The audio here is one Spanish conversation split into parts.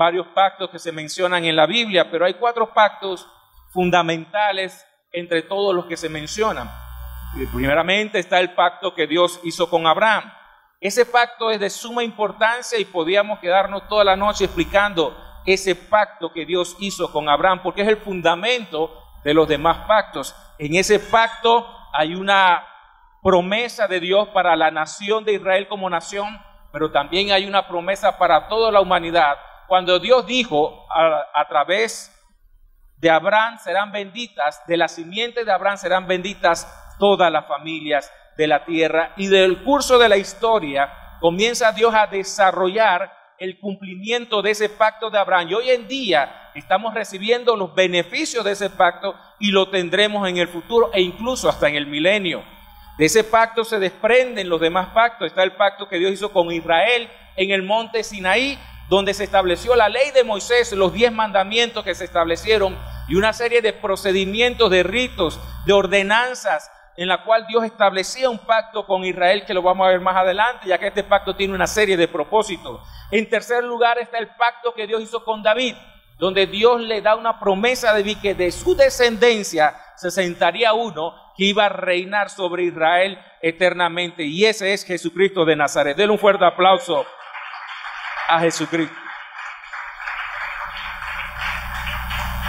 varios pactos que se mencionan en la Biblia, pero hay 4 pactos fundamentales entre todos los que se mencionan. Primeramente está el pacto que Dios hizo con Abraham. Ese pacto es de suma importancia y podíamos quedarnos toda la noche explicando ese pacto que Dios hizo con Abraham, porque es el fundamento de los demás pactos. En ese pacto hay una promesa de Dios para la nación de Israel como nación, pero también hay una promesa para toda la humanidad. Cuando Dios dijo a través de Abraham serán benditas, de la simiente de Abraham serán benditas todas las familias de la tierra, y del curso de la historia comienza Dios a desarrollar el cumplimiento de ese pacto de Abraham, y hoy en día estamos recibiendo los beneficios de ese pacto y lo tendremos en el futuro e incluso hasta en el milenio. De ese pacto se desprenden los demás pactos. Está el pacto que Dios hizo con Israel en el monte Sinaí, donde se estableció la ley de Moisés, los 10 mandamientos que se establecieron y una serie de procedimientos, de ritos, de ordenanzas, en la cual Dios establecía un pacto con Israel, que lo vamos a ver más adelante, ya que este pacto tiene una serie de propósitos. En tercer lugar está el pacto que Dios hizo con David, donde Dios le da una promesa de que de su descendencia se sentaría uno que iba a reinar sobre Israel eternamente, y ese es Jesucristo de Nazaret. Denle un fuerte aplauso a Jesucristo.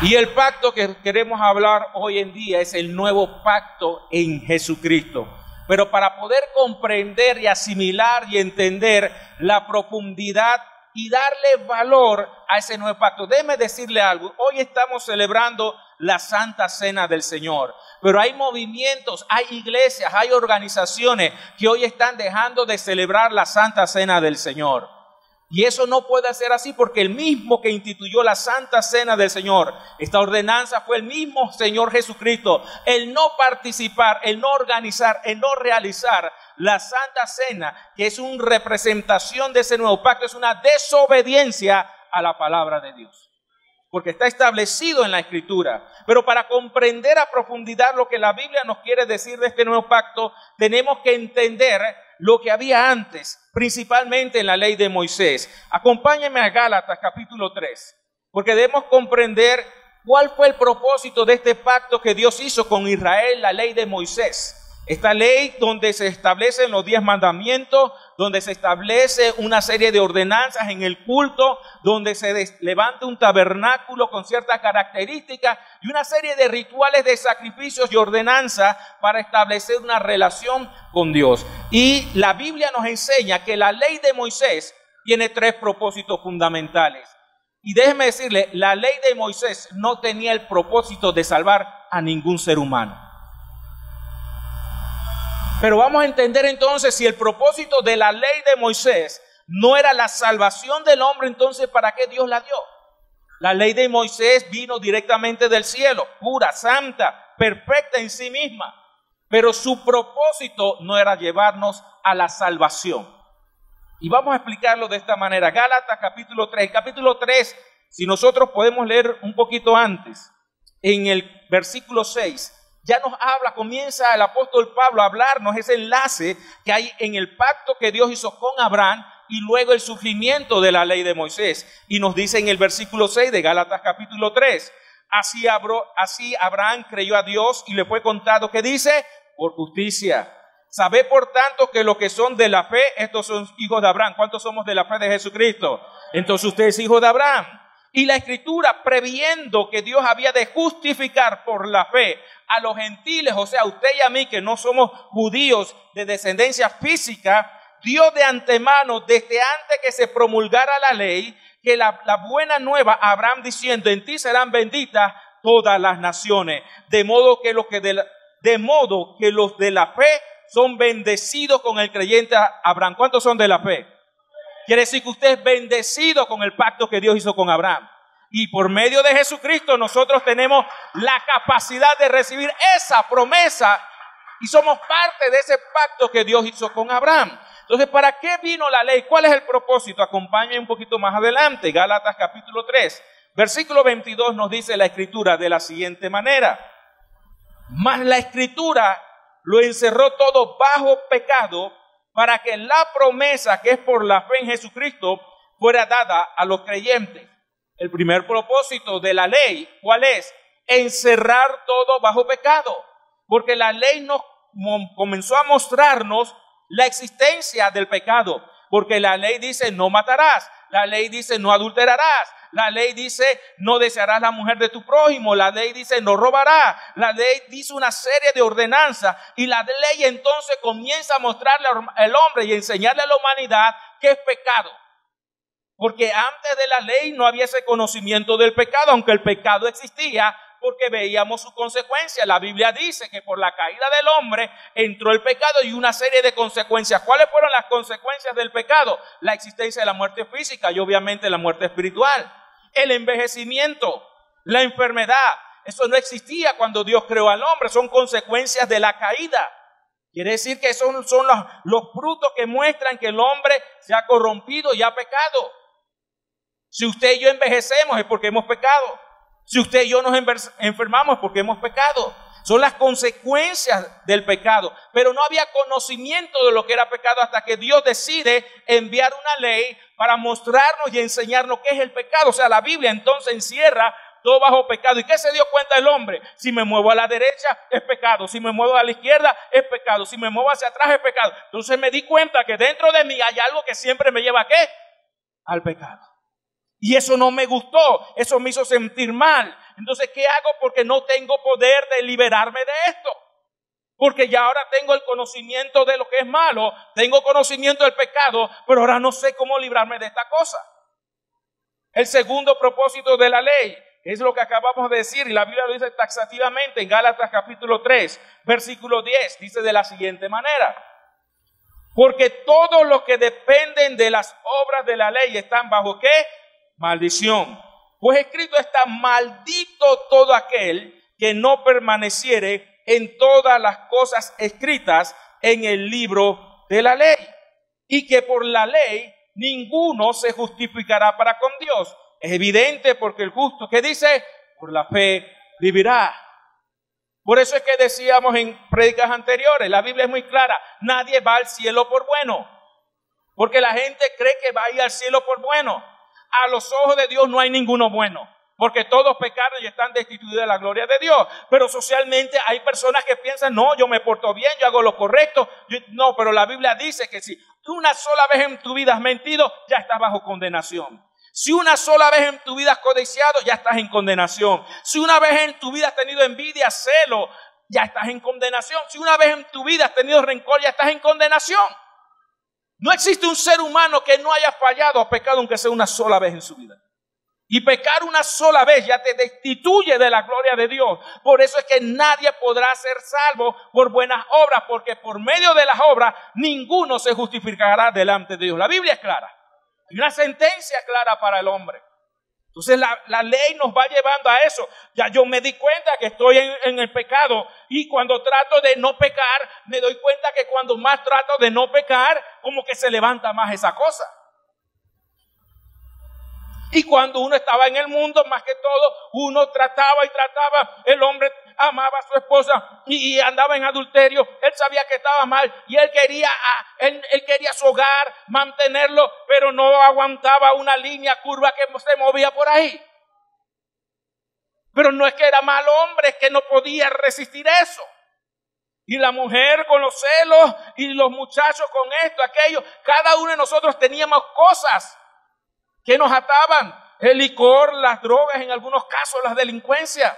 Y el pacto que queremos hablar hoy en día es el nuevo pacto en Jesucristo. Pero para poder comprender y asimilar y entender la profundidad y darle valor a ese nuevo pacto, déjeme decirle algo. Hoy estamos celebrando la Santa Cena del Señor, pero hay movimientos, hay iglesias, hay organizaciones que hoy están dejando de celebrar la Santa Cena del Señor. Y eso no puede ser así, porque el mismo que instituyó la Santa Cena del Señor, esta ordenanza, fue el mismo Señor Jesucristo. El no participar, el no organizar, el no realizar la Santa Cena, que es una representación de ese nuevo pacto, es una desobediencia a la palabra de Dios, porque está establecido en la Escritura. Pero para comprender a profundidad lo que la Biblia nos quiere decir de este nuevo pacto, tenemos que entender lo que había antes, principalmente en la ley de Moisés. Acompáñenme a Gálatas capítulo 3, porque debemos comprender cuál fue el propósito de este pacto que Dios hizo con Israel, la ley de Moisés. Esta ley donde se establecen los 10 mandamientos, donde se establece una serie de ordenanzas en el culto, donde se levanta un tabernáculo con ciertas características y una serie de rituales de sacrificios y ordenanzas para establecer una relación con Dios. Y la Biblia nos enseña que la ley de Moisés tiene 3 propósitos fundamentales. Y déjeme decirle, la ley de Moisés no tenía el propósito de salvar a ningún ser humano. Pero vamos a entender entonces, si el propósito de la ley de Moisés no era la salvación del hombre, entonces ¿para qué Dios la dio? La ley de Moisés vino directamente del cielo, pura, santa, perfecta en sí misma. Pero su propósito no era llevarnos a la salvación. Y vamos a explicarlo de esta manera. Gálatas capítulo 3. Capítulo 3, si nosotros podemos leer un poquito antes, en el versículo 6, ya nos habla, comienza el apóstol Pablo a hablarnos ese enlace que hay en el pacto que Dios hizo con Abraham y luego el sufrimiento de la ley de Moisés. Y nos dice en el versículo 6 de Gálatas capítulo 3, así Abraham creyó a Dios y le fue contado, ¿qué dice? Por justicia. Sabed por tanto que los que son de la fe, estos son hijos de Abraham. ¿Cuántos somos de la fe de Jesucristo? Entonces usted es hijo de Abraham. Y la Escritura, previendo que Dios había de justificar por la fe a los gentiles, o sea, usted y a mí que no somos judíos de descendencia física, dio de antemano, desde antes que se promulgara la ley, que la buena nueva a Abraham diciendo, en ti serán benditas todas las naciones, de modo que los de la fe son bendecidos con el creyente Abraham. ¿Cuántos son de la fe? Quiere decir que usted es bendecido con el pacto que Dios hizo con Abraham. Y por medio de Jesucristo nosotros tenemos la capacidad de recibir esa promesa y somos parte de ese pacto que Dios hizo con Abraham. Entonces, ¿para qué vino la ley? ¿Cuál es el propósito? Acompáñenme un poquito más adelante. Gálatas capítulo 3, versículo 22 nos dice la Escritura de la siguiente manera. Mas la Escritura lo encerró todo bajo pecado, para que la promesa que es por la fe en Jesucristo fuera dada a los creyentes. El primer propósito de la ley, ¿cuál es? Encerrar todo bajo pecado. Porque la ley nos comenzó a mostrarnos la existencia del pecado. Porque la ley dice no matarás, la ley dice no adulterarás, la ley dice no desearás la mujer de tu prójimo, la ley dice no robarás, la ley dice una serie de ordenanzas y la ley entonces comienza a mostrarle al hombre y enseñarle a la humanidad qué es pecado. Porque antes de la ley no había ese conocimiento del pecado, aunque el pecado existía, porque veíamos su consecuencia. La Biblia dice que por la caída del hombre entró el pecado y una serie de consecuencias. ¿Cuáles fueron las consecuencias del pecado? La existencia de la muerte física y obviamente la muerte espiritual. El envejecimiento, la enfermedad. Eso no existía cuando Dios creó al hombre. Son consecuencias de la caída. Quiere decir que son los frutos que muestran que el hombre se ha corrompido y ha pecado. Si usted y yo envejecemos es porque hemos pecado. Si usted y yo nos enfermamos es porque hemos pecado. Son las consecuencias del pecado. Pero no había conocimiento de lo que era pecado hasta que Dios decide enviar una ley para mostrarnos y enseñarnos qué es el pecado. O sea, la Biblia entonces encierra todo bajo pecado. ¿Y qué se dio cuenta el hombre? Si me muevo a la derecha es pecado. Si me muevo a la izquierda es pecado. Si me muevo hacia atrás es pecado. Entonces me di cuenta que dentro de mí hay algo que siempre me lleva ¿a qué? Al pecado. Y eso no me gustó, eso me hizo sentir mal. Entonces, ¿qué hago? Porque no tengo poder de liberarme de esto. Porque ya ahora tengo el conocimiento de lo que es malo, tengo conocimiento del pecado, pero ahora no sé cómo librarme de esta cosa. El segundo propósito de la ley es lo que acabamos de decir, y la Biblia lo dice taxativamente en Gálatas capítulo 3, versículo 10, dice de la siguiente manera: porque todos los que dependen de las obras de la ley están bajo ¿qué? Maldición. Pues escrito está: maldito todo aquel que no permaneciere en todas las cosas escritas en el libro de la ley. Y que por la ley ninguno se justificará para con Dios. Es evidente porque el justo, ¿qué dice? Por la fe vivirá. Por eso es que decíamos en prédicas anteriores, la Biblia es muy clara: nadie va al cielo por bueno. Porque la gente cree que va a ir al cielo por bueno. A los ojos de Dios no hay ninguno bueno, porque todos pecaron y están destituidos de la gloria de Dios. Pero socialmente hay personas que piensan: no, yo me porto bien, yo hago lo correcto. No, pero la Biblia dice que si tú una sola vez en tu vida has mentido, ya estás bajo condenación. Si una sola vez en tu vida has codiciado, ya estás en condenación. Si una vez en tu vida has tenido envidia, celo, ya estás en condenación. Si una vez en tu vida has tenido rencor, ya estás en condenación. No existe un ser humano que no haya fallado o pecado aunque sea una sola vez en su vida. Y pecar una sola vez ya te destituye de la gloria de Dios. Por eso es que nadie podrá ser salvo por buenas obras, porque por medio de las obras ninguno se justificará delante de Dios. La Biblia es clara. Hay una sentencia clara para el hombre. Entonces la ley nos va llevando a eso. Ya yo me di cuenta que estoy en el pecado, y cuando trato de no pecar, me doy cuenta que cuando más trato de no pecar, como que se levanta más esa cosa. Y cuando uno estaba en el mundo, más que todo, uno trataba y trataba. El hombre amaba a su esposa y andaba en adulterio. Él sabía que estaba mal y él quería su hogar, mantenerlo, pero no aguantaba una línea curva que se movía por ahí. Pero no es que era mal hombre, es que no podía resistir eso. Y la mujer con los celos y los muchachos con esto, aquello. Cada uno de nosotros teníamos cosas que nos ataban: el licor, las drogas, en algunos casos la delincuencia.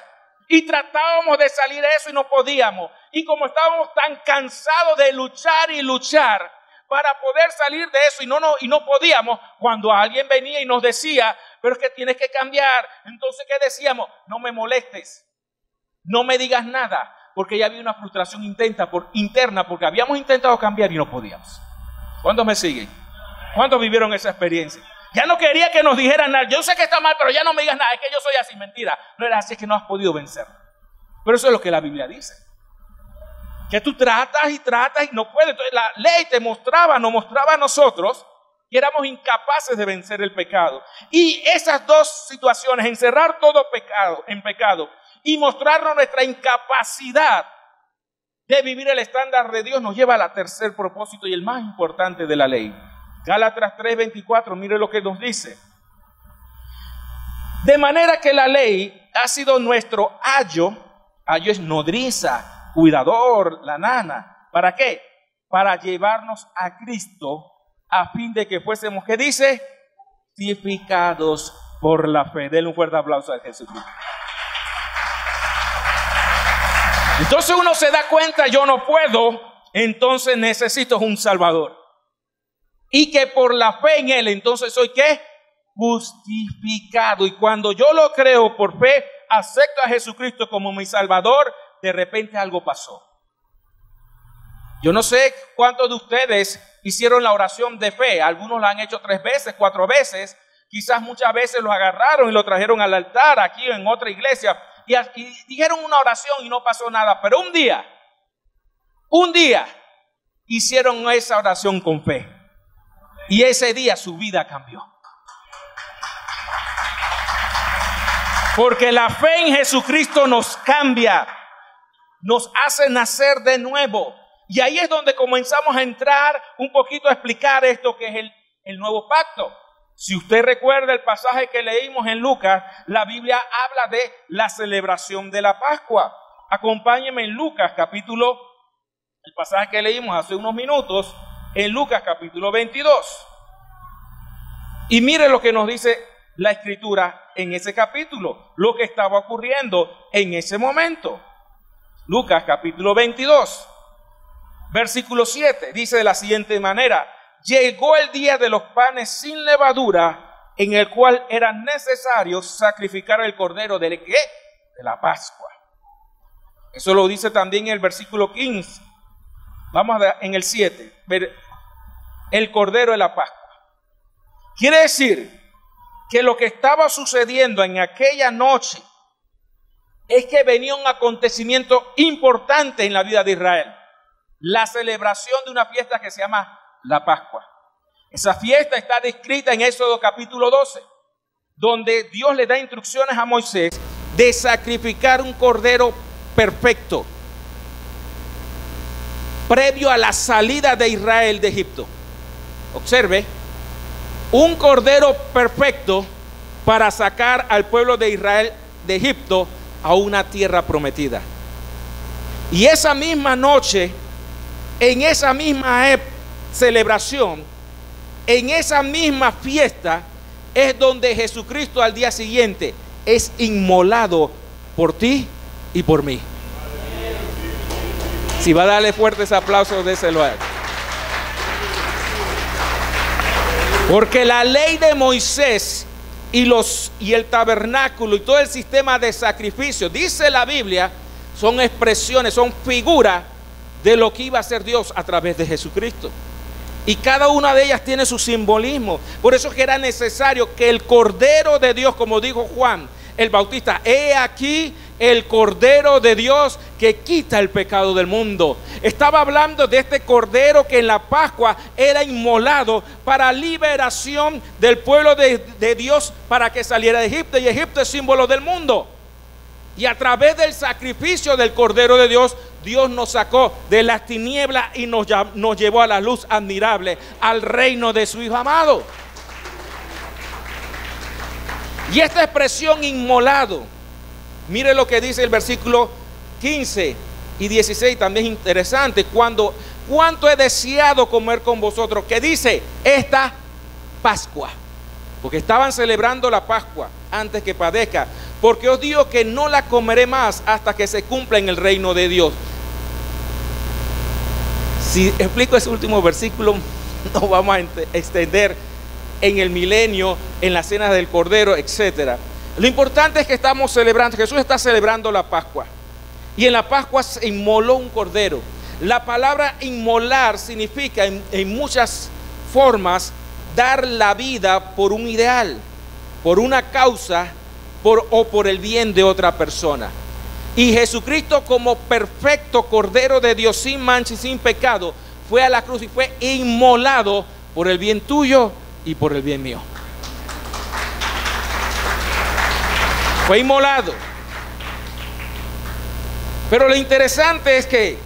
Y tratábamos de salir de eso y no podíamos. Y como estábamos tan cansados de luchar y luchar para poder salir de eso y no podíamos, cuando alguien venía y nos decía: pero es que tienes que cambiar. Entonces, ¿qué decíamos? No me molestes, no me digas nada, porque ya había una frustración interna, porque habíamos intentado cambiar y no podíamos. ¿Cuántos me siguen? ¿Cuántos vivieron esa experiencia? Ya no quería que nos dijeran nada. Yo sé que está mal, pero ya no me digas nada. Es que yo soy así. Mentira. No era así, es que no has podido vencer. Pero eso es lo que la Biblia dice. Que tú tratas y no puedes. Entonces la ley nos mostraba a nosotros que éramos incapaces de vencer el pecado. Y esas dos situaciones, encerrar todo pecado en pecado y mostrarnos nuestra incapacidad de vivir el estándar de Dios, nos lleva al tercer propósito y el más importante de la ley. Gálatas 3:24, mire lo que nos dice. De manera que la ley ha sido nuestro ayo es nodriza, cuidador, la nana. ¿Para qué? Para llevarnos a Cristo a fin de que fuésemos, ¿qué dice? Justificados por la fe. Denle un fuerte aplauso a Jesucristo. Entonces uno se da cuenta, yo no puedo, entonces necesito un Salvador. Y que por la fe en Él, entonces soy ¿qué? Justificado. Y cuando yo lo creo por fe, acepto a Jesucristo como mi Salvador, de repente algo pasó. Yo no sé cuántos de ustedes hicieron la oración de fe. Algunos la han hecho 3 veces, 4 veces. Quizás muchas veces lo agarraron y lo trajeron al altar aquí en otra iglesia. Y dijeron una oración y no pasó nada. Pero un día hicieron esa oración con fe. Y ese día su vida cambió. Porque la fe en Jesucristo nos cambia, nos hace nacer de nuevo. Y ahí es donde comenzamos a entrar un poquito a explicar esto que es el nuevo pacto. Si usted recuerda el pasaje que leímos en Lucas, la Biblia habla de la celebración de la Pascua. Acompáñeme en Lucas capítulo, el pasaje que leímos hace unos minutos, en Lucas capítulo 22. Y mire lo que nos dice la Escritura en ese capítulo, lo que estaba ocurriendo en ese momento. Lucas capítulo 22. Versículo 7 dice de la siguiente manera: llegó el día de los panes sin levadura, en el cual era necesario sacrificar el cordero de ¿qué? De la Pascua. Eso lo dice también en el versículo 15. Vamos a ver en el 7, ver el cordero de la Pascua. Quiere decir que lo que estaba sucediendo en aquella noche es que venía un acontecimiento importante en la vida de Israel. La celebración de una fiesta que se llama la Pascua. Esa fiesta está descrita en Éxodo capítulo 12, donde Dios le da instrucciones a Moisés de sacrificar un cordero perfecto previo a la salida de Israel de Egipto. Observe, un cordero perfecto para sacar al pueblo de Israel de Egipto a una tierra prometida. Y esa misma noche, en esa misma celebración, en esa misma fiesta, es donde Jesucristo al día siguiente es inmolado por ti y por mí. Si va a darle fuertes aplausos, déselo a él. Porque la ley de Moisés y el tabernáculo y todo el sistema de sacrificio, dice la Biblia, son expresiones, son figuras de lo que iba a hacer Dios a través de Jesucristo. Y cada una de ellas tiene su simbolismo. Por eso es que era necesario que el Cordero de Dios, como dijo Juan el Bautista, he aquí el Cordero de Dios que quita el pecado del mundo. Estaba hablando de este Cordero que en la Pascua era inmolado para liberación del pueblo de Dios, para que saliera de Egipto. Y Egipto es símbolo del mundo. Y a través del sacrificio del Cordero de Dios, Dios nos sacó de las tinieblas y nos llevó a la luz admirable, al reino de su Hijo amado. Y esta expresión inmolado, mire lo que dice el versículo 15 y 16, también es interesante. Cuánto he deseado comer con vosotros, que dice esta Pascua, porque estaban celebrando la Pascua antes que padezca. Porque os digo que no la comeré más hasta que se cumpla en el reino de Dios. Si explico ese último versículo, no vamos a extender en el milenio, en las cenas del Cordero, etc. Lo importante es que estamos celebrando, Jesús está celebrando la Pascua. Y en la Pascua se inmoló un cordero. La palabra inmolar significa en muchas formas dar la vida por un ideal, por una causa, o por el bien de otra persona. Y Jesucristo, como perfecto Cordero de Dios, sin mancha y sin pecado, fue a la cruz y fue inmolado por el bien tuyo y por el bien mío. Fue inmolado. Pero lo interesante es que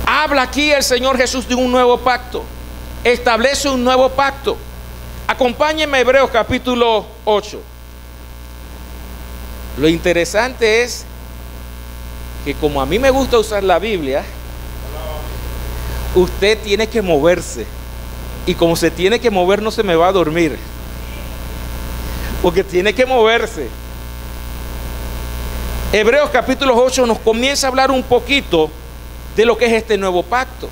habla aquí el Señor Jesús de un nuevo pacto. Establece un nuevo pacto. Acompáñenme a Hebreos capítulo 8. Lo interesante es que como a mí me gusta usar la Biblia, usted tiene que moverse. Y como se tiene que mover, no se me va a dormir, porque tiene que moverse. Hebreos capítulo 8 nos comienza a hablar un poquito de lo que es este nuevo pacto.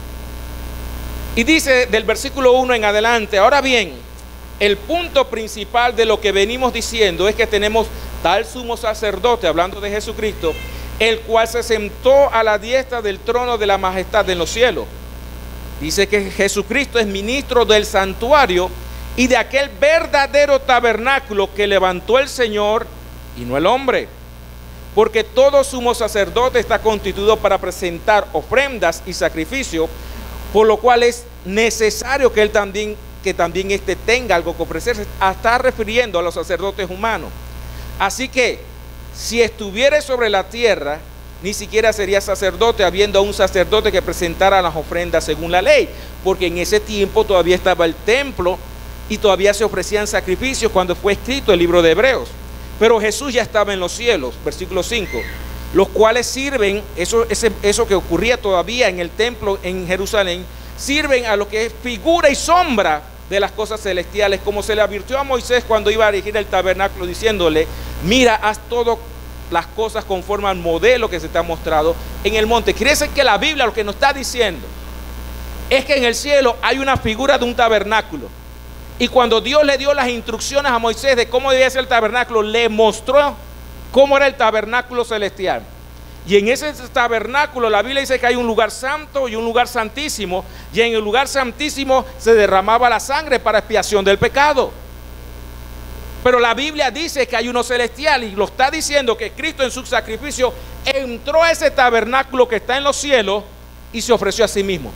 Y dice del versículo 1 en adelante: ahora bien, el punto principal de lo que venimos diciendo es que tenemos tal sumo sacerdote, hablando de Jesucristo, el cual se sentó a la diestra del trono de la majestad en los cielos. Dice que Jesucristo es ministro del santuario y de aquel verdadero tabernáculo que levantó el Señor y no el hombre. Porque todo sumo sacerdote está constituido para presentar ofrendas y sacrificios, por lo cual es necesario que él también tenga algo que ofrecerse. Está refiriendo a los sacerdotes humanos. Así que si estuviera sobre la tierra, ni siquiera sería sacerdote, habiendo un sacerdote que presentara las ofrendas según la ley, porque en ese tiempo todavía estaba el templo y todavía se ofrecían sacrificios cuando fue escrito el libro de Hebreos. Pero Jesús ya estaba en los cielos, versículo 5, los cuales sirven, eso que ocurría todavía en el templo en Jerusalén, sirven a lo que es figura y sombra de las cosas celestiales, como se le advirtió a Moisés cuando iba a erigir el tabernáculo, diciéndole: mira, haz todo las cosas conforme al modelo que se te ha mostrado en el monte. Quiere decir que la Biblia lo que nos está diciendo es que en el cielo hay una figura de un tabernáculo, y cuando Dios le dio las instrucciones a Moisés de cómo debía ser el tabernáculo, le mostró cómo era el tabernáculo celestial. Y en ese tabernáculo la Biblia dice que hay un lugar santo y un lugar santísimo, y en el lugar santísimo se derramaba la sangre para expiación del pecado. Pero la Biblia dice que hay uno celestial, y lo está diciendo que Cristo en su sacrificio entró a ese tabernáculo que está en los cielos y se ofreció a sí mismo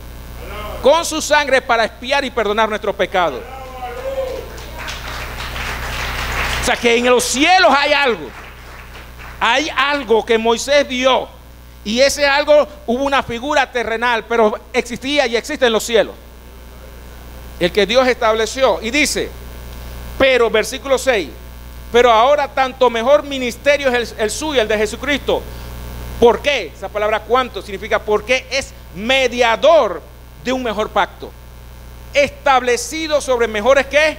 con su sangre para expiar y perdonar nuestros pecados. O sea que en los cielos hay algo que Moisés vio, y ese algo, hubo una figura terrenal, pero existía y existe en los cielos, el que Dios estableció. Y dice, pero, versículo 6, pero ahora tanto mejor ministerio es el suyo, el de Jesucristo. ¿Por qué? Esa palabra cuánto significa porque es mediador de un mejor pacto, establecido sobre mejores ¿qué?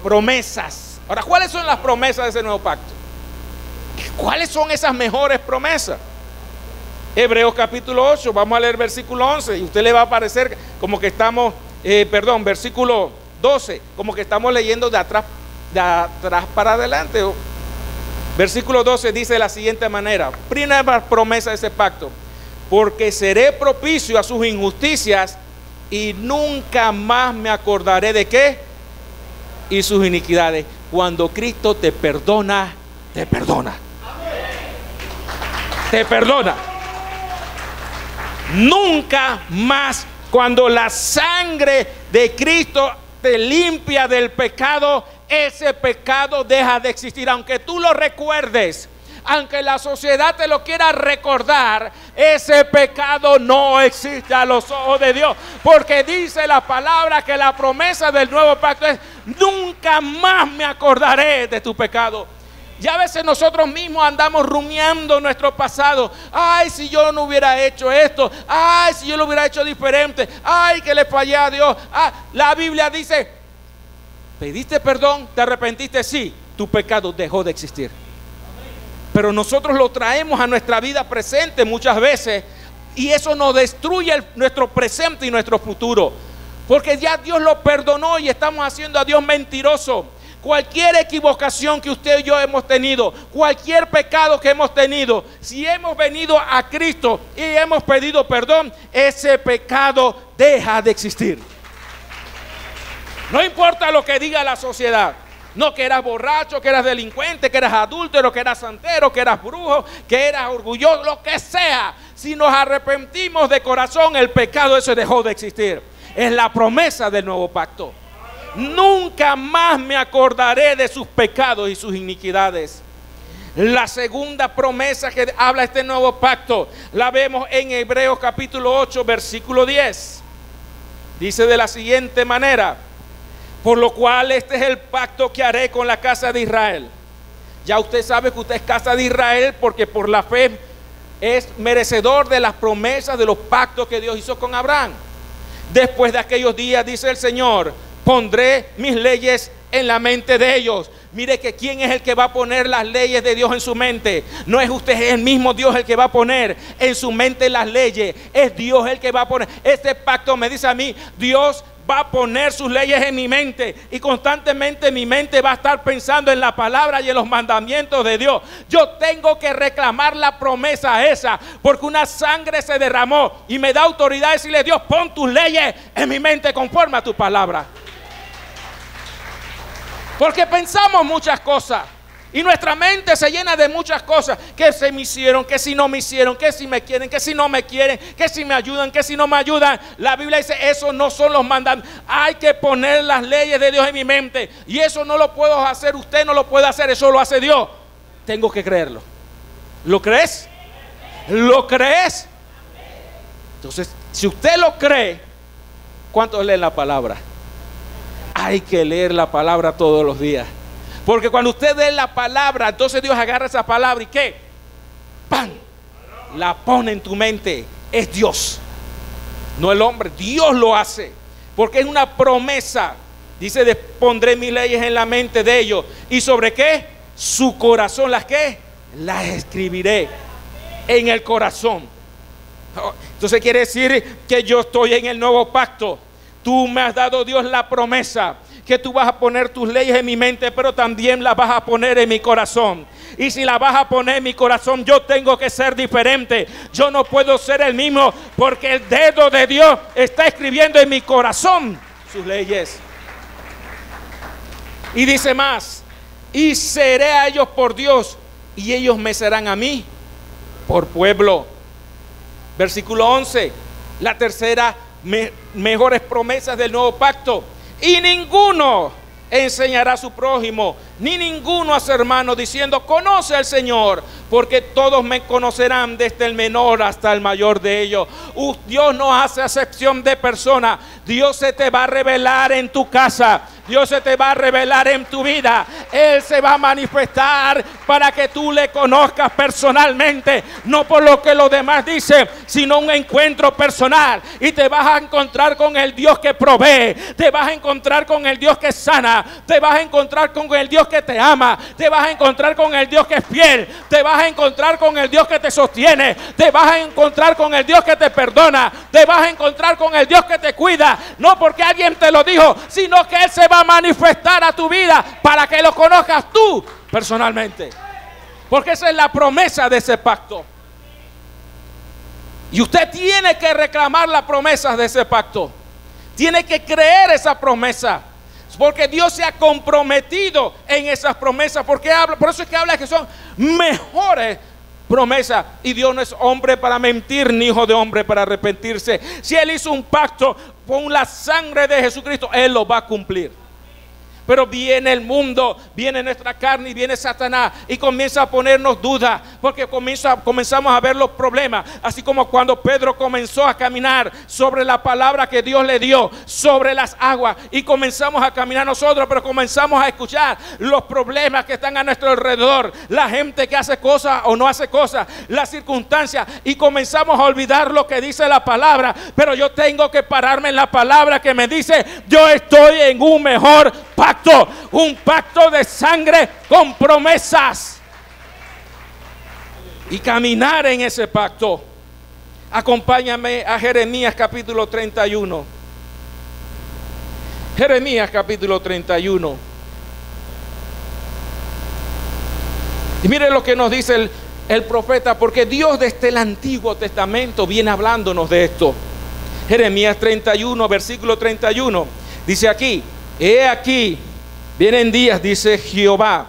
Promesas. Ahora, ¿cuáles son las promesas de ese nuevo pacto? ¿Cuáles son esas mejores promesas? Hebreos capítulo 8, vamos a leer versículo 11, y a usted le va a parecer como que estamos, versículo 12, como que estamos leyendo de atrás para adelante. Versículo 12 dice de la siguiente manera: primera promesa de ese pacto: porque seré propicio a sus injusticias y nunca más me acordaré de qué, y sus iniquidades. Cuando Cristo te perdona, te perdona. Te perdona. Nunca más. Cuando la sangre de Cristo te limpia del pecado, ese pecado deja de existir. Aunque tú lo recuerdes, aunque la sociedad te lo quiera recordar, ese pecado no existe a los ojos de Dios, porque dice la palabra que la promesa del nuevo pacto es: nunca más me acordaré de tu pecado. Y a veces nosotros mismos andamos rumiando nuestro pasado. Ay, si yo no hubiera hecho esto. Ay, si yo lo hubiera hecho diferente. Ay, que le fallé a Dios. La Biblia dice: ¿pediste perdón? ¿Te arrepentiste? Sí, tu pecado dejó de existir. Pero nosotros lo traemos a nuestra vida presente muchas veces, y eso nos destruye nuestro presente y nuestro futuro, porque ya Dios lo perdonó y estamos haciendo a Dios mentiroso. Cualquier equivocación que usted y yo hemos tenido, cualquier pecado que hemos tenido, si hemos venido a Cristo y hemos pedido perdón, ese pecado deja de existir. No importa lo que diga la sociedad. No, que eras borracho, que eras delincuente, que eras adúltero, que eras santero, que eras brujo, que eras orgulloso, lo que sea. Si nos arrepentimos de corazón, el pecado ese dejó de existir. Es la promesa del nuevo pacto. Nunca más me acordaré de sus pecados y sus iniquidades. La segunda promesa que habla este nuevo pacto la vemos en Hebreos capítulo 8, versículo 10. Dice de la siguiente manera: Por lo cual este es el pacto que haré con la casa de Israel. Ya usted sabe que usted es casa de Israel porque por la fe es merecedor de las promesas de los pactos que Dios hizo con Abraham. Después de aquellos días, dice el Señor, pondré mis leyes en la mente de ellos. Mire que quién es el que va a poner las leyes de Dios en su mente. No es usted, es el mismo Dios el que va a poner en su mente las leyes. Es Dios el que va a poner. Este pacto me dice a mí, Dios va a poner sus leyes en mi mente y constantemente mi mente va a estar pensando en la palabra y en los mandamientos de Dios. Yo tengo que reclamar la promesa esa porque una sangre se derramó y me da autoridad de decirle, Dios, pon tus leyes en mi mente conforme a tu palabra. Porque pensamos muchas cosas y nuestra mente se llena de muchas cosas. Que si me hicieron, que si no me hicieron, que si me quieren, que si no me quieren, que si me ayudan, que si no me ayudan. La Biblia dice, eso no son los mandamientos. Hay que poner las leyes de Dios en mi mente. Y eso no lo puedo hacer, usted no lo puede hacer, eso lo hace Dios. Tengo que creerlo. ¿Lo crees? ¿Lo crees? Entonces, si usted lo cree, ¿cuántos leen la palabra? Hay que leer la palabra todos los días. Porque cuando usted lee la palabra, entonces Dios agarra esa palabra y ¿qué? ¡Pam! La pone en tu mente. Es Dios, no el hombre. Dios lo hace porque es una promesa. Dice, pondré mis leyes en la mente de ellos. ¿Y sobre qué? Su corazón. ¿Las qué? Las escribiré en el corazón. Entonces quiere decir que yo estoy en el nuevo pacto. Tú me has dado, Dios, la promesa que tú vas a poner tus leyes en mi mente, pero también las vas a poner en mi corazón. Y si las vas a poner en mi corazón, yo tengo que ser diferente. Yo no puedo ser el mismo porque el dedo de Dios está escribiendo en mi corazón sus leyes. Y dice más, y seré a ellos por Dios y ellos me serán a mí por pueblo. Versículo 11, la tercera mejores promesas del nuevo pacto. Y ninguno enseñará a su prójimo, ni ninguno a su hermano, diciendo, conoce al Señor, porque todos me conocerán, desde el menor hasta el mayor de ellos. Dios no hace acepción de persona. Dios se te va a revelar en tu casa. Dios se te va a revelar en tu vida. Él se va a manifestar para que tú le conozcas personalmente, no por lo que los demás dicen, sino un encuentro personal. Y te vas a encontrar con el Dios que provee, te vas a encontrar con el Dios que sana, te vas a encontrar con el Dios que te ama, te vas a encontrar con el Dios que es fiel, te vas a encontrar con el Dios que te sostiene, te vas a encontrar con el Dios que te perdona, te vas a encontrar con el Dios que te cuida, no porque alguien te lo dijo, sino que Él se va a manifestar a tu vida para que lo conozcas tú personalmente, porque esa es la promesa de ese pacto. Y usted tiene que reclamar las promesas de ese pacto, tiene que creer esa promesa, porque Dios se ha comprometido en esas promesas, porque habla, por eso es que habla que son mejores promesas. Y Dios no es hombre para mentir, ni hijo de hombre para arrepentirse. Si Él hizo un pacto con la sangre de Jesucristo, Él lo va a cumplir. Pero viene el mundo, viene nuestra carne y viene Satanás y comienza a ponernos dudas, porque comenzamos a ver los problemas. Así como cuando Pedro comenzó a caminar sobre la palabra que Dios le dio, sobre las aguas, y comenzamos a caminar nosotros, pero comenzamos a escuchar los problemas que están a nuestro alrededor, la gente que hace cosas o no hace cosas, las circunstancias, y comenzamos a olvidar lo que dice la palabra. Pero yo tengo que pararme en la palabra que me dice, yo estoy en un mejor pacto. Un pacto de sangre con promesas, y caminar en ese pacto. Acompáñame a Jeremías capítulo 31. Jeremías capítulo 31. Y mire lo que nos dice el profeta, porque Dios desde el Antiguo Testamento viene hablándonos de esto. Jeremías 31, versículo 31. Dice aquí, he aquí, vienen días, dice Jehová,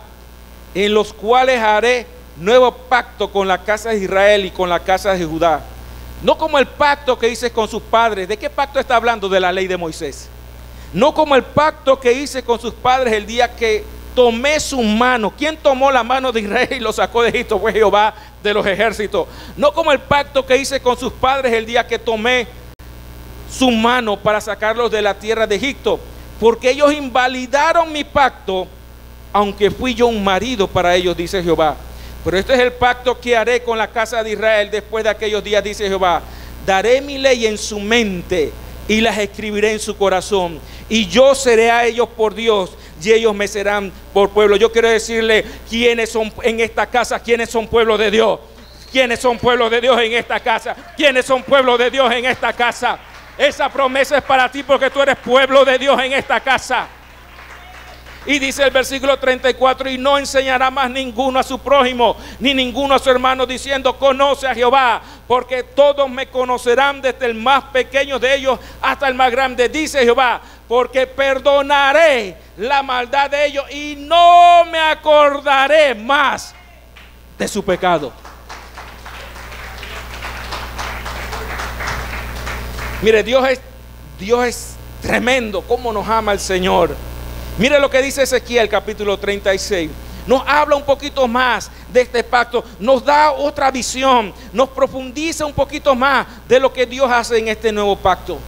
en los cuales haré nuevo pacto con la casa de Israel y con la casa de Judá. No como el pacto que hice con sus padres. ¿De qué pacto está hablando? De la ley de Moisés. No como el pacto que hice con sus padres el día que tomé su mano. ¿Quién tomó la mano de Israel y lo sacó de Egipto? Fue Jehová de los ejércitos. No como el pacto que hice con sus padres el día que tomé su mano para sacarlos de la tierra de Egipto, porque ellos invalidaron mi pacto, aunque fui yo un marido para ellos, dice Jehová. Pero este es el pacto que haré con la casa de Israel después de aquellos días, dice Jehová. Daré mi ley en su mente y las escribiré en su corazón. Y yo seré a ellos por Dios y ellos me serán por pueblo. Yo quiero decirle quiénes son en esta casa, quiénes son pueblo de Dios. ¿Quiénes son pueblo de Dios en esta casa? ¿Quiénes son pueblo de Dios en esta casa? Esa promesa es para ti porque tú eres pueblo de Dios en esta casa. Y dice el versículo 34, y no enseñará más ninguno a su prójimo, ni ninguno a su hermano, diciendo, conoce a Jehová, porque todos me conocerán, desde el más pequeño de ellos hasta el más grande, dice Jehová, porque perdonaré la maldad de ellos y no me acordaré más de su pecado. Mire, Dios es tremendo, cómo nos ama el Señor. Mire lo que dice Ezequiel capítulo 36. Nos habla un poquito más de este pacto, nos da otra visión, nos profundiza un poquito más de lo que Dios hace en este nuevo pacto.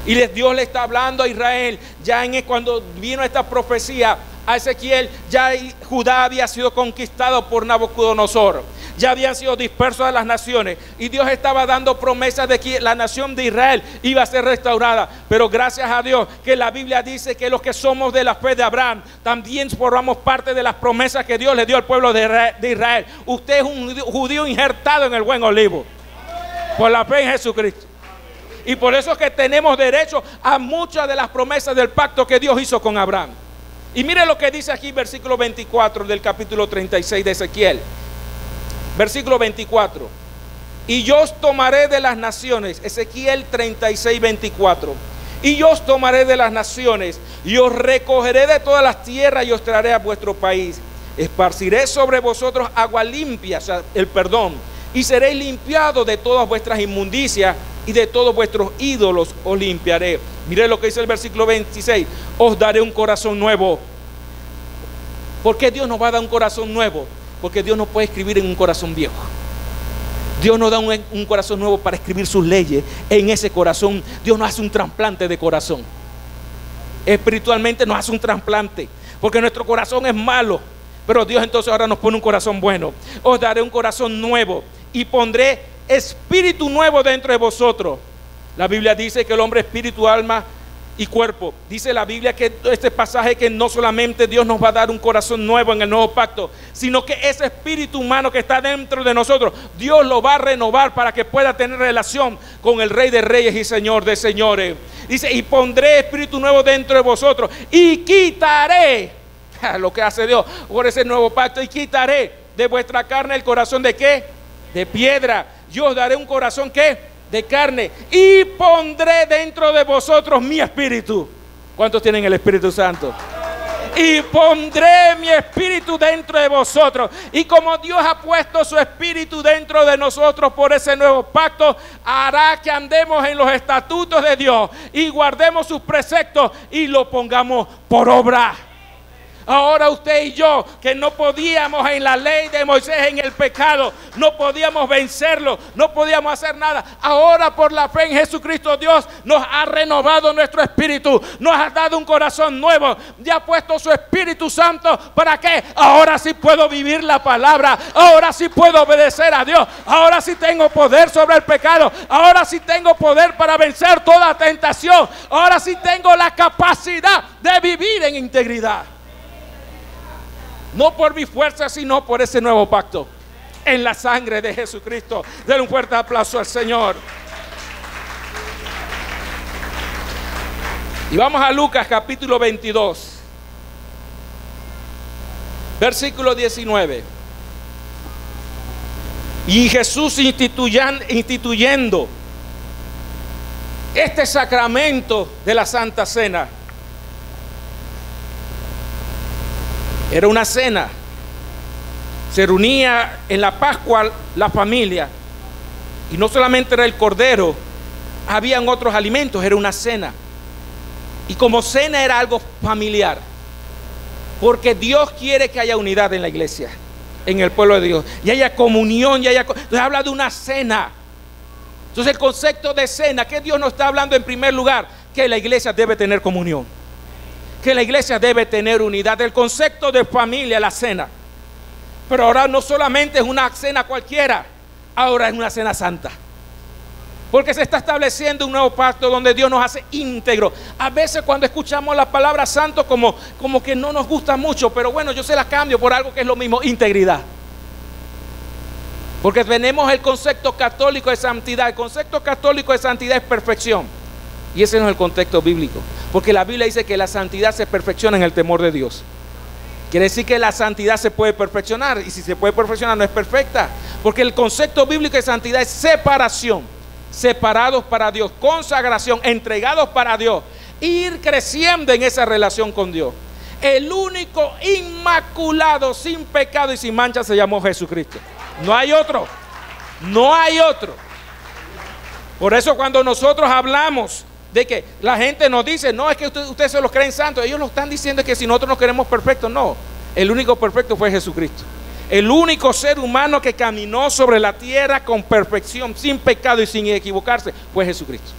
Y Dios le está hablando a Israel, ya cuando vino esta profecía a Ezequiel, ya Judá había sido conquistado por Nabucodonosor. Ya habían sido dispersos a las naciones y Dios estaba dando promesas de que la nación de Israel iba a ser restaurada. Pero gracias a Dios que la Biblia dice que los que somos de la fe de Abraham también formamos parte de las promesas que Dios le dio al pueblo de Israel. Usted es un judío injertado en el buen olivo por la fe en Jesucristo. Y por eso es que tenemos derecho a muchas de las promesas del pacto que Dios hizo con Abraham. Y mire lo que dice aquí versículo 24 del capítulo 36 de Ezequiel. Versículo 24. Y yo os tomaré de las naciones, Ezequiel 36, 24. Y yo os tomaré de las naciones y os recogeré de todas las tierras y os traeré a vuestro país. Esparciré sobre vosotros agua limpia, o sea, el perdón, y seréis limpiados de todas vuestras inmundicias y de todos vuestros ídolos os limpiaré. Mire lo que dice el versículo 26. Os daré un corazón nuevo. ¿Por qué Dios nos va a dar un corazón nuevo? Porque Dios no puede escribir en un corazón viejo. Dios nos da un corazón nuevo para escribir sus leyes en ese corazón. Dios nos hace un trasplante de corazón. Espiritualmente nos hace un trasplante, porque nuestro corazón es malo, pero Dios entonces ahora nos pone un corazón bueno. Os daré un corazón nuevo y pondré espíritu nuevo dentro de vosotros. La Biblia dice que el hombre es espíritu, alma y cuerpo. Dice la Biblia que este pasaje que no solamente Dios nos va a dar un corazón nuevo en el nuevo pacto, sino que ese espíritu humano que está dentro de nosotros, Dios lo va a renovar para que pueda tener relación con el Rey de Reyes y Señor de Señores. Dice, y pondré espíritu nuevo dentro de vosotros y quitaré, lo que hace Dios por ese nuevo pacto, y quitaré de vuestra carne el corazón de ¿qué? De piedra. Yo os daré un corazón ¿qué? De carne, y pondré dentro de vosotros mi espíritu. ¿Cuántos tienen el Espíritu Santo? Y pondré mi espíritu dentro de vosotros. Y como Dios ha puesto su espíritu dentro de nosotros por ese nuevo pacto, hará que andemos en los estatutos de Dios y guardemos sus preceptos y lo pongamos por obra. Ahora usted y yo, que no podíamos en la ley de Moisés, en el pecado, no podíamos vencerlo, no podíamos hacer nada. Ahora por la fe en Jesucristo, Dios nos ha renovado nuestro espíritu, nos ha dado un corazón nuevo, ya ha puesto su Espíritu Santo. ¿Para qué? Ahora sí puedo vivir la palabra, ahora sí puedo obedecer a Dios, ahora sí tengo poder sobre el pecado, ahora sí tengo poder para vencer toda tentación, ahora sí tengo la capacidad de vivir en integridad. No por mi fuerza, sino por ese nuevo pacto en la sangre de Jesucristo. Denle un fuerte aplauso al Señor. Y vamos a Lucas capítulo 22, versículo 19. Y Jesús instituyendo este sacramento de la Santa Cena. Era una cena. Se reunía en la Pascua la familia. Y no solamente era el cordero, habían otros alimentos, era una cena. Y como cena era algo familiar. Porque Dios quiere que haya unidad en la iglesia, en el pueblo de Dios. Y haya comunión, entonces habla de una cena. Entonces el concepto de cena, que Dios nos está hablando en primer lugar, que la iglesia debe tener comunión. que la iglesia debe tener unidad. El concepto de familia, la cena. Pero ahora no solamente es una cena cualquiera, ahora es una cena santa. Porque se está estableciendo un nuevo pacto donde Dios nos hace íntegros. A veces cuando escuchamos la palabra santo como que no nos gusta mucho, pero bueno, yo se la cambio por algo que es lo mismo, integridad. Porque tenemos el concepto católico de santidad. El concepto católico de santidad es perfección. Y ese no es el contexto bíblico. Porque la Biblia dice que la santidad se perfecciona en el temor de Dios. Quiere decir que la santidad se puede perfeccionar. Y si se puede perfeccionar no es perfecta. Porque el concepto bíblico de santidad es separación. Separados para Dios, consagración, entregados para Dios, ir creciendo en esa relación con Dios. El único inmaculado, sin pecado y sin mancha se llamó Jesucristo. No hay otro, no hay otro. Por eso cuando nosotros hablamos de que la gente nos dice, no, es que ustedes se los creen santos, ellos lo están diciendo que si nosotros nos queremos perfectos. No, el único perfecto fue Jesucristo. El único ser humano que caminó sobre la tierra con perfección, sin pecado y sin equivocarse, fue Jesucristo.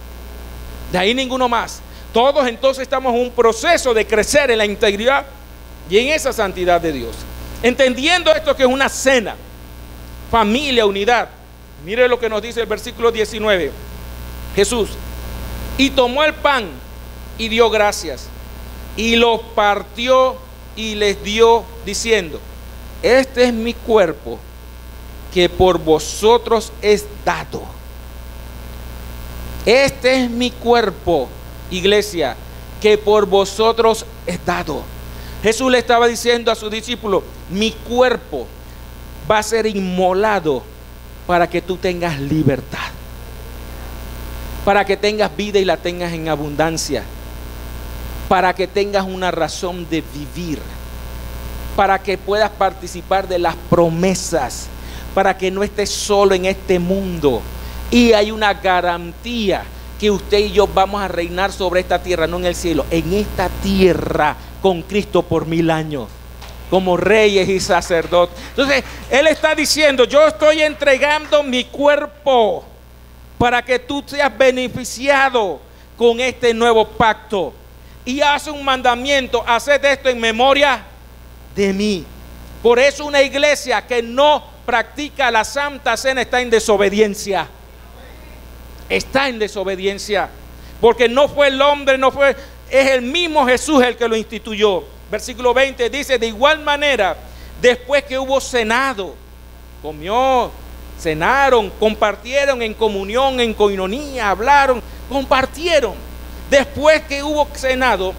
De ahí ninguno más. Todos entonces estamos en un proceso de crecer en la integridad y en esa santidad de Dios. Entendiendo esto que es una cena, familia, unidad. Mire lo que nos dice el versículo 19. Jesús, y tomó el pan y dio gracias, y lo partió y les dio diciendo: este es mi cuerpo que por vosotros es dado. Este es mi cuerpo, iglesia, que por vosotros es dado. Jesús le estaba diciendo a sus discípulos: mi cuerpo va a ser inmolado para que tú tengas libertad, para que tengas vida y la tengas en abundancia, para que tengas una razón de vivir, para que puedas participar de las promesas, para que no estés solo en este mundo. Y hay una garantía que usted y yo vamos a reinar sobre esta tierra, no en el cielo, en esta tierra con Cristo por 1000 años, como reyes y sacerdotes. Entonces, Él está diciendo: yo estoy entregando mi cuerpo para que tú seas beneficiado con este nuevo pacto. Y hace un mandamiento: haced esto en memoria de mí. Por eso una iglesia que no practica la Santa Cena está en desobediencia. Está en desobediencia. Porque no fue el hombre, es el mismo Jesús el que lo instituyó. Versículo 20 dice: de igual manera, después que hubo cenado, comió, cenaron, compartieron en comunión, en coinonía, hablaron, compartieron. Después que hubo cenado,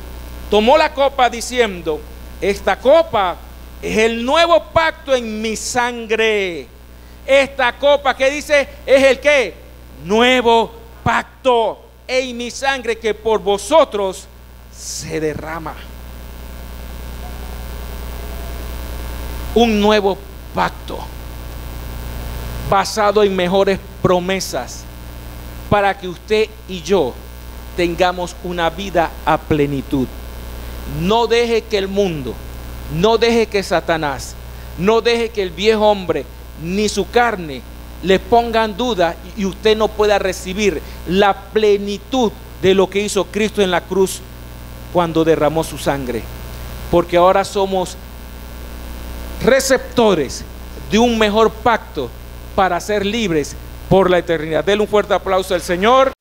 tomó la copa diciendo: esta copa es el nuevo pacto en mi sangre. Esta copa, que dice, es el ¿qué? Nuevo pacto en mi sangre, que por vosotros se derrama. Un nuevo pacto basado en mejores promesas para que usted y yo tengamos una vida a plenitud. No deje que el mundo, no deje que Satanás, no deje que el viejo hombre ni su carne le pongan duda y usted no pueda recibir la plenitud de lo que hizo Cristo en la cruz cuando derramó su sangre. Porque ahora somos receptores de un mejor pacto para ser libres por la eternidad. Denle un fuerte aplauso al Señor.